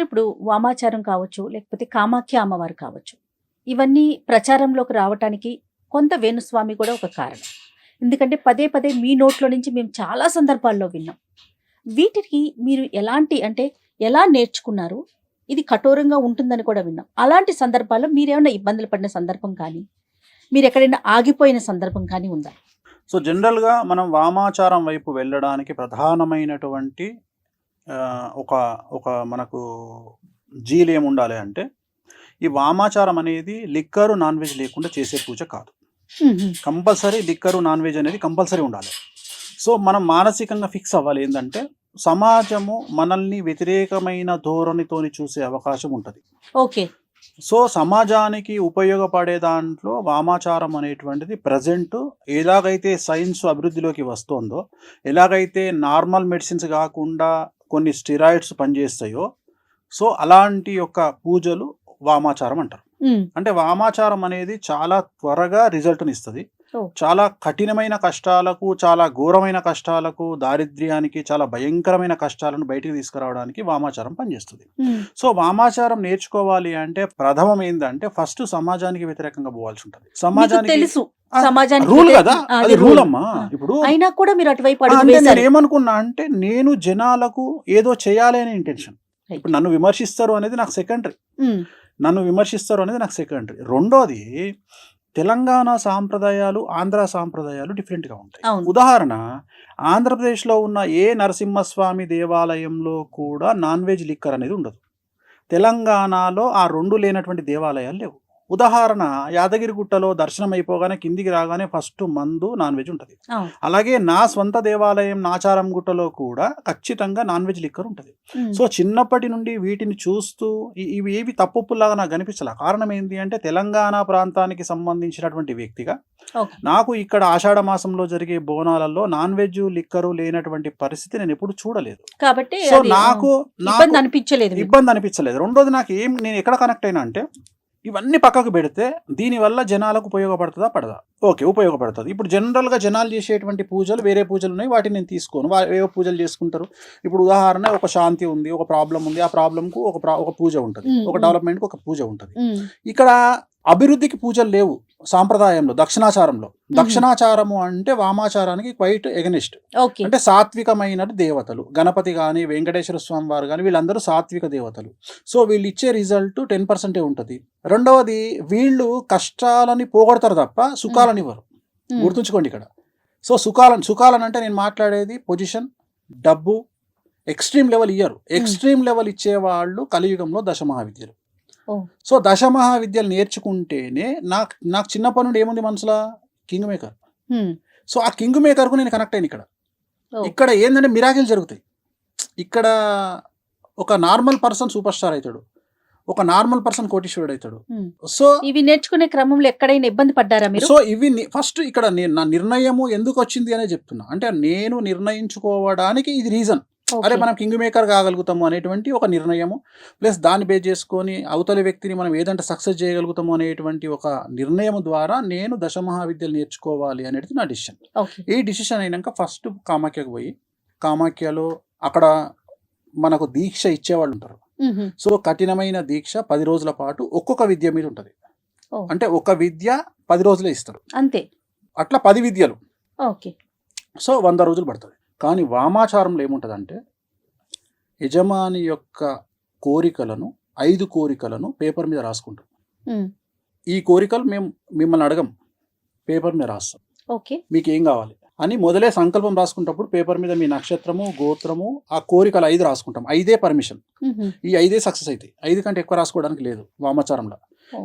ఇప్పుడు వామాచారం కావచ్చు, లేకపోతే కామాఖ్య అమ్మవారు కావచ్చు. ఇవన్నీ ప్రచారంలోకి రావటానికి కొంత వేణుస్వామి కూడా ఒక కారణం. ఎందుకంటే పదే పదే మీ నోట్లో నుంచి మేము చాలా సందర్భాల్లో విన్నాం. వీటికి మీరు ఎలా నేర్చుకున్నారు? ఇది కఠోరంగా ఉంటుందని కూడా విన్నాం. అలాంటి సందర్భాల్లో మీరేమైనా ఇబ్బందులు పడిన సందర్భం కానీ, మీరెక్కడైనా ఆగిపోయిన సందర్భం కానీ ఉందా? సో జనరల్‌గా మనం వామాచారం వైపు వెళ్ళడానికి ప్రధానమైనటువంటి ఒక ఒక మనకు ఏముండాలి అంటే, ఈ వామాచారం అనేది లిక్కరు, నాన్ వెజ్ లేకుండా చేసే పూజ కాదు. కంపల్సరీ లిక్కరు, నాన్ వెజ్ అనేది కంపల్సరీ ఉండాలి. సో మనం మానసికంగా ఫిక్స్ అవ్వాలి ఏందంటే, సమాజము మనల్ని వ్యతిరేకమైన ధోరణితోని చూసే అవకాశం ఉంటది. ఓకే. సో సమాజానికి ఉపయోగపడే దాంట్లో వామాచారం అనేటువంటిది ప్రెజెంట్ ఎలాగైతే సైన్స్ అభివృద్ధిలోకి వస్తుందో, ఎలాగైతే నార్మల్ మెడిసిన్స్ కాకుండా కొన్ని స్టెరాయిడ్స్ పనిచేస్తాయో, సో అలాంటి యొక్క పూజలు వామాచారం అంటారు. అంటే వామాచారం అనేది చాలా త్వరగా రిజల్ట్ని ఇస్తుంది. చాలా కఠినమైన కష్టాలకు, చాలా ఘోరమైన కష్టాలకు, దారిద్ర్యానికి, చాలా భయంకరమైన కష్టాలను బయటికి తీసుకురావడానికి వామాచారం పనిచేస్తుంది. సో వామాచారం నేర్చుకోవాలి అంటే ప్రథమం ఏంటంటే ఫస్ట్ సమాజానికి వ్యతిరేకంగా పోవాల్సి ఉంటుంది. సమాజానికి రూల్ కదా, అది రూల్ అమ్మా. ఇప్పుడు అయినా కూడా మీరు అటువైపు నేను ఏమనుకున్నా అంటే, నేను జనాలకు ఏదో చేయాలి అనే ఇంటెన్షన్. ఇప్పుడు నన్ను విమర్శిస్తారు అనేది నాకు సెకండరీ. రెండోది, తెలంగాణ సాంప్రదాయాలు, ఆంధ్ర సాంప్రదాయాలు డిఫరెంట్గా ఉంటాయి. ఉదాహరణ, ఆంధ్రప్రదేశ్లో ఉన్న ఏ నరసింహస్వామి దేవాలయంలో కూడా నాన్ వెజ్ లిక్కర్ అనేది ఉండదు. తెలంగాణలో ఆ రెండు లేనటువంటి దేవాలయాలు లేవు. ఉదాహరణ, యాదగిరిగుట్టలో దర్శనం అయిపోగానే కిందికి రాగానే ఫస్ట్ మందు, నాన్ వెజ్ ఉంటుంది. అలాగే నా స్వంత దేవాలయం నాచారం గుట్టలో కూడా ఖచ్చితంగా నాన్ వెజ్ లిక్కర్ ఉంటుంది. సో చిన్నప్పటి నుండి వీటిని చూస్తూ ఇవి ఏవి తప్పులాగా నాకు కనిపించాల. కారణం ఏంటి అంటే, తెలంగాణ ప్రాంతానికి సంబంధించినటువంటి వ్యక్తిగా నాకు ఇక్కడ ఆషాఢ మాసంలో జరిగే బోనాలలో నాన్ వెజ్ లిక్కరు లేనటువంటి పరిస్థితి నేను ఎప్పుడు చూడలేదు. కాబట్టి సో నాకు ఇబ్బంది అనిపించలేదు. రెండోది, నేను ఎక్కడ కనెక్ట్ అయినా అంటే, ఇవన్నీ పక్కకు పెడితే దీనివల్ల జనాలకు ఉపయోగపడుతుందా పడదా? ఓకే, ఉపయోగపడుతుంది. ఇప్పుడు జనరల్గా జనాలు చేసేటువంటి పూజలు వేరే పూజలు ఉన్నాయి, వాటిని నేను తీసుకోను. ఏవో పూజలు చేసుకుంటారు. ఇప్పుడు ఉదాహరణ, ఒక శాంతి ఉంది, ఒక ప్రాబ్లం ఉంది, ఆ ప్రాబ్లంకు ఒక పూజ ఉంటుంది, ఒక డెవలప్మెంట్కి ఒక పూజ ఉంటుంది. ఇక్కడ అభివృద్ధికి పూజలు లేవు సాంప్రదాయంలో. దక్షిణాచారము అంటే వామాచారానికి క్వైట్ ఎగనిస్ట్. అంటే సాత్వికమైన దేవతలు, గణపతి కానీ, వెంకటేశ్వర స్వామి వారు కానీ, వీళ్ళందరూ సాత్విక దేవతలు. సో వీళ్ళు ఇచ్చే రిజల్ట్ 10% ఉంటుంది. రెండవది, వీళ్ళు కష్టాలని పోగొడతారు తప్ప సుఖాలని ఇవ్వరు. గుర్తుంచుకోండి ఇక్కడ. సో సుఖాలని అంటే నేను మాట్లాడేది పొజిషన్, డబ్బు, ఎక్స్ట్రీమ్ లెవెల్ ఇయ్యరు. ఎక్స్ట్రీమ్ లెవెల్ ఇచ్చేవాళ్ళు కలియుగంలో దశమహావిద్యలు. సో దశమహావిద్యలు నేర్చుకుంటేనే నాకు చిన్నప్పటి నుండి ఏముంది మనసులో, కింగ్ మేకర్. సో ఆ కింగ్ మేకర్కు నేను కనెక్ట్ అయిన. ఇక్కడ ఏంటంటే మిరాకిల్ జరుగుతాయి. ఇక్కడ ఒక నార్మల్ పర్సన్ సూపర్ స్టార్ అవుతాడు, ఒక నార్మల్ పర్సన్ కోటీశ్వరుడు అవుతాడు. సో ఇవి నేర్చుకునే క్రమంలో ఎక్కడైనా ఇబ్బంది పడ్డారా మీరు? సో ఇవి ఫస్ట్ ఇక్కడ నా నిర్ణయము ఎందుకు వచ్చింది అనే చెప్తున్నా. అంటే నేను నిర్ణయించుకోవడానికి ఇది రీజన్. అరే మనం కింగ్ మేకర్ కాగలుగుతాము అనేటువంటి ఒక నిర్ణయము, ప్లస్ దాన్ని బేస్ చేసుకొని అవతలి వ్యక్తిని మనం ఏదంటే సక్సెస్ చేయగలుగుతాము అనేటువంటి ఒక నిర్ణయం ద్వారా నేను దశమహావిద్యలు నేర్చుకోవాలి అనేది నా డిసిషన్. ఈ డిసిషన్ అయినాక ఫస్ట్ కామాఖ్యకు పోయి, కామాఖ్యలో అక్కడ మనకు దీక్ష ఇచ్చేవాళ్ళు ఉంటారు. సో కఠినమైన దీక్ష 10 రోజుల పాటు ఒక్కొక్క విద్య మీద ఉంటుంది. అంటే ఒక విద్య 10 రోజులే ఇస్తారు అంతే. అట్లా 10 విద్యలు. సో 100 రోజులు పడుతుంది. కానీ వామాచారంలో ఏముంటుందంటే, యజమాని యొక్క కోరికలను 5 కోరికలను పేపర్ మీద రాసుకుంటాం. ఈ కోరికలు మేము మిమ్మల్ని అడగం, పేపర్ మీద రాస్తాం. మీకు ఏం కావాలి అని మొదలే సంకల్పం రాసుకుంటప్పుడు పేపర్ మీద మీ నక్షత్రము, గోత్రము, ఆ కోరికలు 5 రాసుకుంటాం. 5 పర్మిషన్. ఈ 5 సక్సెస్ అవుతాయి. 5 కంటే ఎక్కువ రాసుకోవడానికి లేదు వామాచారంలో.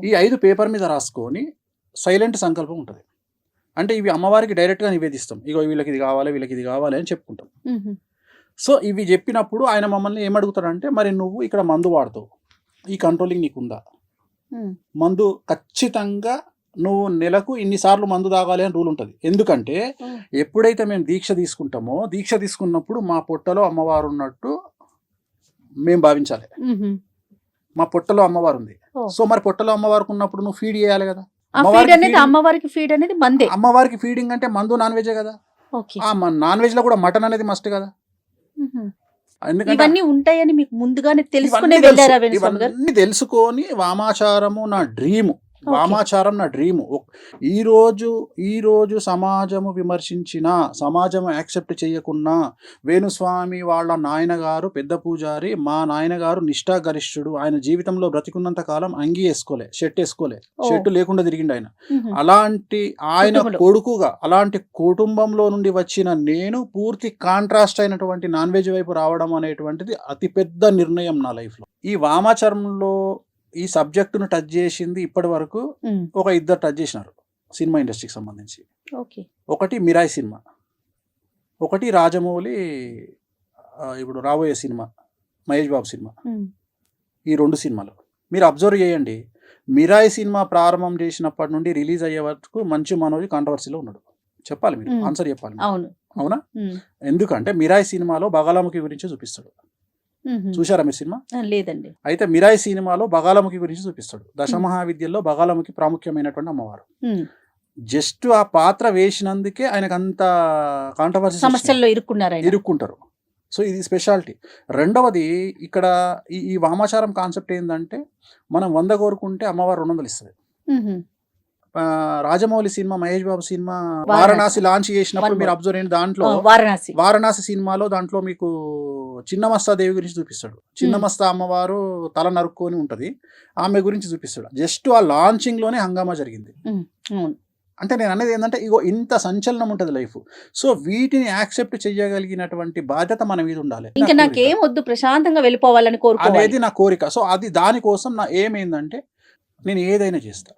ఈ 5 పేపర్ మీద రాసుకొని సైలెంట్ సంకల్పం ఉంటుంది. అంటే ఇవి అమ్మవారికి డైరెక్ట్గా నివేదిస్తాం. ఇగో వీళ్ళకి ఇది కావాలి, వీళ్ళకి ఇది కావాలి అని చెప్పుకుంటాం. సో ఇవి చెప్పినప్పుడు ఆయన మమ్మల్ని ఏమడుగుతాడంటే, మరి నువ్వు ఇక్కడ మందు వాడుతావు, ఈ కంట్రోలింగ్ నీకుందా? మందు ఖచ్చితంగా నువ్వు నెలకు ఇన్నిసార్లు మందు తాగాలి అని రూల్ ఉంటుంది. ఎందుకంటే ఎప్పుడైతే మేము దీక్ష తీసుకుంటామో, దీక్ష తీసుకున్నప్పుడు మా పొట్టలో అమ్మవారు ఉన్నట్టు మేము భావించాలి. మా పొట్టలో అమ్మవారు ఉంది. సో మరి పొట్టలో అమ్మవారికి ఉన్నప్పుడు నువ్వు ఫీడ్ చేయాలి కదా. అమ్మవారికి ఫీడింగ్ అంటే మందు, నాన్ వెజ్ కదా. నాన్ వెజ్ లో కూడా మటన్ అనేది మస్ట్ కదా. ఎందుకంటే ఇవన్నీ ఉంటాయని మీకు ముందుగానే తెలుసుకునే ఇవన్నీ వెళ్ళారా తెలుసు. వేణుస్వామి గారు? ఇవన్నీ తెలుసుకొని వామాచారము నా డ్రీము. ఓకే. వామాచారం నా డ్రీము. ఈ రోజు సమాజము విమర్శించినా, సమాజము యాక్సెప్ట్ చేయకున్నా, వేణుస్వామి వాళ్ళ నాయనగారు పెద్ద పూజారి, మా నాయనగారు నిష్ఠాగరిష్ఠుడు. ఆయన జీవితంలో బ్రతికున్నంత కాలం అంగి వేసుకోలే, షర్ట్ వేసుకోలే, ఓ. షర్ట్ లేకుండా తిరిగిండు ఆయన. మ్మ్. అలాంటి ఆయన కుటుంబంలో. కొడుకుగా, అలాంటి కుటుంబంలో నుండి వచ్చిన నేను పూర్తి కాంట్రాస్ట్ అయినటువంటి నాన్ వెజ్ వైపు రావడం అనేటువంటిది అతిపెద్ద నిర్ణయం నా లైఫ్లో. ఈ వామాచారంలో ఈ సబ్జెక్టును టచ్ చేసింది ఇప్పటి వరకు మ్మ్. ఒక ఇద్దరు టచ్ చేసినారు సినిమా ఇండస్ట్రీకి సంబంధించి. ఓకే. ఒకటి మిరాయి సినిమా, ఒకటి రాజమౌళి ఇప్పుడు రాబోయే సినిమా మహేష్ బాబు సినిమా. మ్మ్. ఈ 2 సినిమాలు మీరు అబ్జర్వ్ చేయండి. మిరాయి సినిమా ప్రారంభం చేసినప్పటి నుండి రిలీజ్ అయ్యే వరకు మంచు మనోజ్ కాంట్రవర్సీలో ఉన్నాడు. చెప్పాలి మీరు, మ్మ్. ఆన్సర్ చెప్పాలి మీరు. అవును. అవునా? మ్మ్. ఎందుకంటే మిరాయి సినిమాలో బగాలాముఖి గురించి చూపిస్తాడు. మ్మ్. చూశారా మీరు సినిమా? లేదండి. అయితే మిరాయి సినిమాలో బగాలాముఖి గురించి చూపిస్తాడు. దశమహావిద్యల్లో బగాలాముఖి ప్రాముఖ్యమైనటువంటి అమ్మవారు. మ్మ్. జస్ట్ ఆ పాత్ర వేసినందుకే ఆయనకు అంత కాంట్రవర్సీ సమస్యల్లో ఇరుక్కున్నారు ఆయన. ఇరుక్కుంటారు. సో ఇది స్పెషాలిటీ. రెండవది ఇక్కడ ఈ వామాచారం కాన్సెప్ట్ ఏంటంటే మనం 100 కోరుకుంటే అమ్మవారు 200 ఇస్తుంది. మ్మ్. Rajamouli cinema, Mahesh Babu cinema Varanasi. Varanasi launch చేసినప్పుడు One మీరు more. అబ్జర్వ్ అయిన దాంట్లో వారణాసి. వారణాసి సినిమాలో దాంట్లో మీకు చిన్నమస్తా దేవి గురించి చూపిస్తాడు. చిన్నమస్తా అమ్మవారు తల నరుక్కొని ఉంటది, ఆమె గురించి చూపిస్తాడు. జస్ట్ ఆ లాంచింగ్ లోనే హంగామా జరిగింది. మ్మ్. అవును. అంటే నేను అనేది ఏంటంటే ఇగో ఇంత సంచలనం ఉంటుంది లైఫ్. సో వీటిని యాక్సెప్ట్ చేయగలిగినటువంటి బాధ్యత మన మీద ఉండాలి. ఇంకా నాకేం వద్దు, ప్రశాంతంగా వెళ్ళిపోవాలని కోరుకోవాలి. అనేది నా కోరిక. సో అది దానికోసం నా ఏమైందంటే నేను ఏదైనా చేస్తా.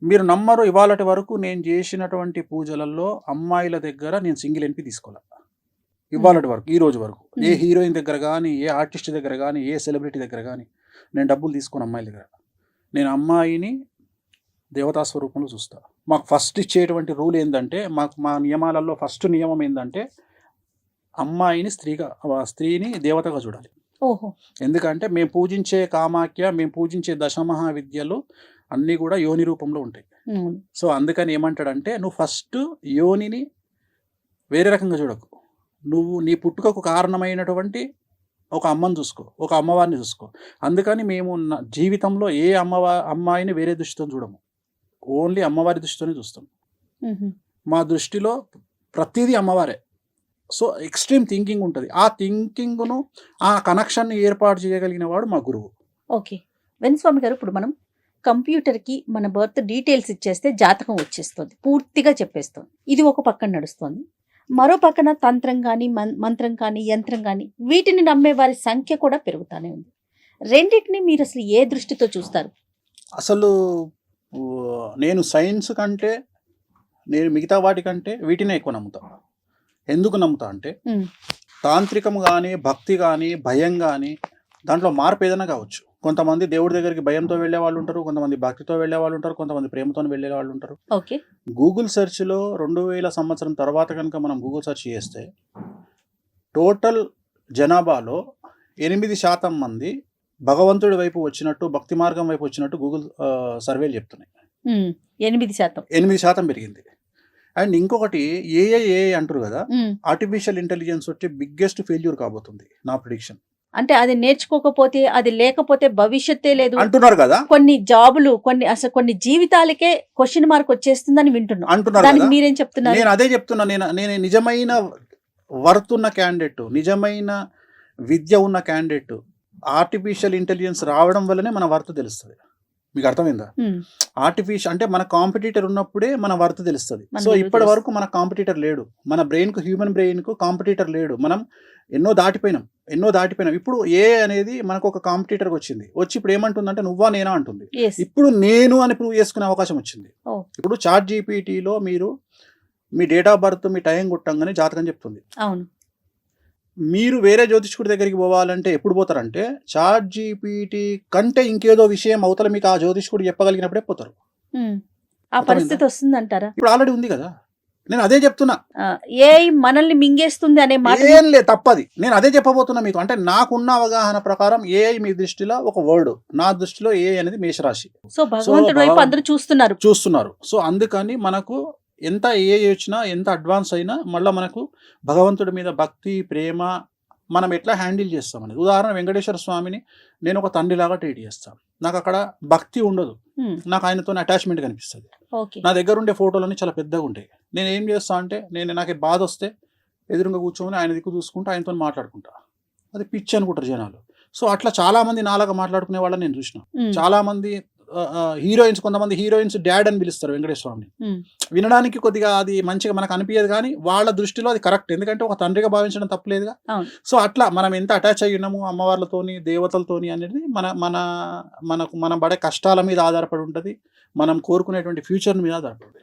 మీరు నమ్మరు, ఇవాళటి వరకు నేను చేసినటువంటి పూజలలో అమ్మాయిల దగ్గర నేను సింగిల్ ఎన్పి తీసుకోవాలి. ఇవాళటి వరకు, ఈ రోజు వరకు ఏ హీరోయిన్ దగ్గర కానీ, ఏ ఆర్టిస్ట్ దగ్గర కానీ, ఏ సెలబ్రిటీ దగ్గర కానీ నేను డబ్బులు తీసుకోను అమ్మాయిల దగ్గర. నేను అమ్మాయిని దేవతా స్వరూపంలో చూస్తా. మాకు ఫస్ట్ ఇచ్చేటువంటి రూల్ ఏంటంటే, మా నియమాలలో ఫస్ట్ నియమం ఏంటంటే అమ్మాయిని స్త్రీని దేవతగా చూడాలి. ఓహో. ఎందుకంటే మేము పూజించే కామాఖ్య, మేము పూజించే దశమహావిద్యలు అన్నీ కూడా యోని రూపంలో ఉంటాయి. అవును. సో అందుకని ఏమంటాడంటే నువ్వు ఫస్ట్ యోనిని వేరే రకంగా చూడకు. నువ్వు నీ పుట్టుకకు కారణమైనటువంటి ఒక అమ్మని చూసుకో, ఒక అమ్మవారిని చూసుకో. అందుకని మేము జీవితంలో ఏ అమ్మాయిని వేరే దృష్టితో చూడము, ఓన్లీ అమ్మవారి దృష్టితోనే చూస్తాం. మ్మ్. మా దృష్టిలో ప్రతిదీ అమ్మవారే. సో ఎక్స్ట్రీమ్ థింకింగ్ ఉంటుంది. ఆ థింకింగ్ను, ఆ కనెక్షన్ని ఏర్పాటు చేయగలిగిన వాడు మా గురువు. ఓకే. వేణుస్వామి గారు, ఇప్పుడు మనం కంప్యూటర్కి మన బర్త్ డీటెయిల్స్ ఇచ్చేస్తే జాతకం వచ్చేస్తుంది, పూర్తిగా చెప్పేస్తుంది. ఇది ఒక పక్కన నడుస్తుంది. మరో పక్కన తంత్రం కానీ, మంత్రం కానీ, యంత్రం కానీ, వీటిని నమ్మే వారి సంఖ్య కూడా పెరుగుతూనే ఉంది. రెండింటిని మీరు అసలు ఏ దృష్టితో చూస్తారు? అసలు నేను సైన్స్ కంటే, నేను మిగతా వాటికంటే వీటినే ఎక్కువ నమ్ముతా. ఎందుకు నమ్ముతా అంటే తాంత్రికం కానీ, భక్తి కానీ, భయం కానీ, దాంట్లో మార్పు ఏదైనా కావచ్చు. కొంతమంది దేవుడి దగ్గరికి భయంతో వెళ్ళే వాళ్ళు ఉంటారు, కొంతమంది భక్తితో వెళ్ళే వాళ్ళు ఉంటారు, కొంతమంది ప్రేమతో వెళ్ళే వాళ్ళు ఉంటారు. ఓకే. గూగుల్ సెర్చ్లో 2000 సంవత్సరం తర్వాత కనుక మనం గూగుల్ సెర్చ్ చేస్తే టోటల్ జనాభాలో 8% మంది భగవంతుడి వైపు వచ్చినట్టు, భక్తి మార్గం వైపు వచ్చినట్టు గూగుల్ సర్వేలు చెప్తున్నాయి. 8%. 8% పెరిగింది. అండ్ ఇంకొకటి ఏఐ అంటారు కదా, ఆర్టిఫిషియల్ ఇంటెలిజెన్స్ వచ్చి బిగ్గెస్ట్ ఫెయిల్యూర్ కాబోతుంది నా ప్రిడిక్షన్. అంటే అది నేర్చుకోకపోతే, అది లేకపోతే భవిష్యత్తే లేదు అంటున్నారు కదా. కొన్ని జాబులు, కొన్ని జీవితాలకే క్వశ్చన్ మార్క్ వచ్చేస్తుందని వింటున్నాం. అంటున్నారు దానికి కదా. మీరేం చెప్తున్నారు? నేను అదే చెప్తున్నా. నేను నిజమైన వర్త్ ఉన్న క్యాండిడేట్, నిజమైన విద్య ఉన్న క్యాండిడేట్, ఆర్టిఫిషియల్ ఇంటెలిజెన్స్ రావడం వల్లనే మన వర్త్ తెలుస్తుంది. మీకు అర్థమైందా? ఆర్టిఫిషియల్ అంటే మన కాంపిటీటర్ ఉన్నప్పుడే మన వర్త్ తెలుస్తుంది. సో ఇప్పటి వరకు మన కాంపిటీటర్ లేడు. మన బ్రెయిన్కు, హ్యూమన్ బ్రెయిన్కు కాంపిటీటర్ లేడు. మనం ఎన్నో దాటిపోయినాం. ఇప్పుడు ఏ అనేది మనకు ఒక కాంపిటీటర్కి వచ్చింది. వచ్చి ఇప్పుడు ఏమంటుందంటే నువ్వా నేనా అంటుంది. ఇప్పుడు నేను అని ప్రూవ్ చేసుకునే అవకాశం వచ్చింది. ఇప్పుడు చాట్ జీపీటీలో మీరు మీ డేట్ ఆఫ్ బర్త్, మీ టైం కొట్టంగానే జాతకం చెప్తుంది. అవును. మీరు వేరే జ్యోతిష్కుడి దగ్గరికి పోవాలంటే ఎప్పుడు పోతారంటే చాట్ జీపీటీ కంటే ఇంకేదో విషయం అవతల మీకు ఆ జ్యోతిష్కుడు చెప్పగలిగినప్పుడే పోతారు. ఆ పరిస్థితి వస్తుందంటారా? ఇప్పుడు ఆల్రెడీ ఉంది కదా. నేను అదే చెప్తున్నా. ఏఐ మనల్ని మింగేస్తుంది అనే మాట ఏం లేదు, తప్పది. నేను అదే చెప్పబోతున్నా మీకు. అంటే నాకున్న అవగాహన ప్రకారం ఏఐ మీ దృష్టిలో ఒక వర్డ్, నా దృష్టిలో ఏఐ అనేది మేషరాశి. సో భగవంతుడి వైపు అందరూ చూస్తున్నారు. సో అందుకని మనకు ఎంత ఏఐ వచ్చినా, ఎంత అడ్వాన్స్ అయినా, మళ్ళీ మనకు భగవంతుడి మీద భక్తి, ప్రేమ, మనం ఎట్లా హ్యాండిల్ చేస్తాం అనేది. ఉదాహరణ వెంకటేశ్వర స్వామిని నేను ఒక తండ్రిలాగా ట్రీట్ చేస్తాను. నాకు అక్కడ భక్తి ఉండదు, నాకు ఆయనతో అటాచ్మెంట్ కనిపిస్తుంది. ఓకే. నా దగ్గర ఉండే ఫోటోలన్నీ చాలా పెద్దగా ఉంటాయి. నేను ఏం చేస్తా అంటే నాకు బాధ వస్తే ఎదురుగా కూర్చొని ఆయన దిక్కు చూసుకుంటూ ఆయనతో మాట్లాడుకుంటా. అది పిచ్చి అనుకుంటారు జనాలు. సో అట్లా చాలా మంది నాలాగా మాట్లాడుకునే వాళ్ళని నేను చూసిన. చాలా మంది హీరోయిన్స్, కొంతమంది హీరోయిన్స్ డాడ్ అని పిలుస్తారు వెంకటేశ్వర స్వామిని. వినడానికి కొద్దిగా అది మంచిగా మనకు అనిపించదు, కానీ వాళ్ళ దృష్టిలో అది కరెక్ట్. ఎందుకంటే ఒక తండ్రిగా భావించడం తప్పలేదుగా. సో అట్లా మనం ఎంత అటాచ్ అయ్యి ఉన్నాము అమ్మవార్లతోని, దేవతలతోని అనేది మనకు మనం పడే కష్టాల మీద ఆధారపడి ఉంటుంది, మనం కోరుకునేటువంటి ఫ్యూచర్ మీద ఆధారపడి ఉంటుంది.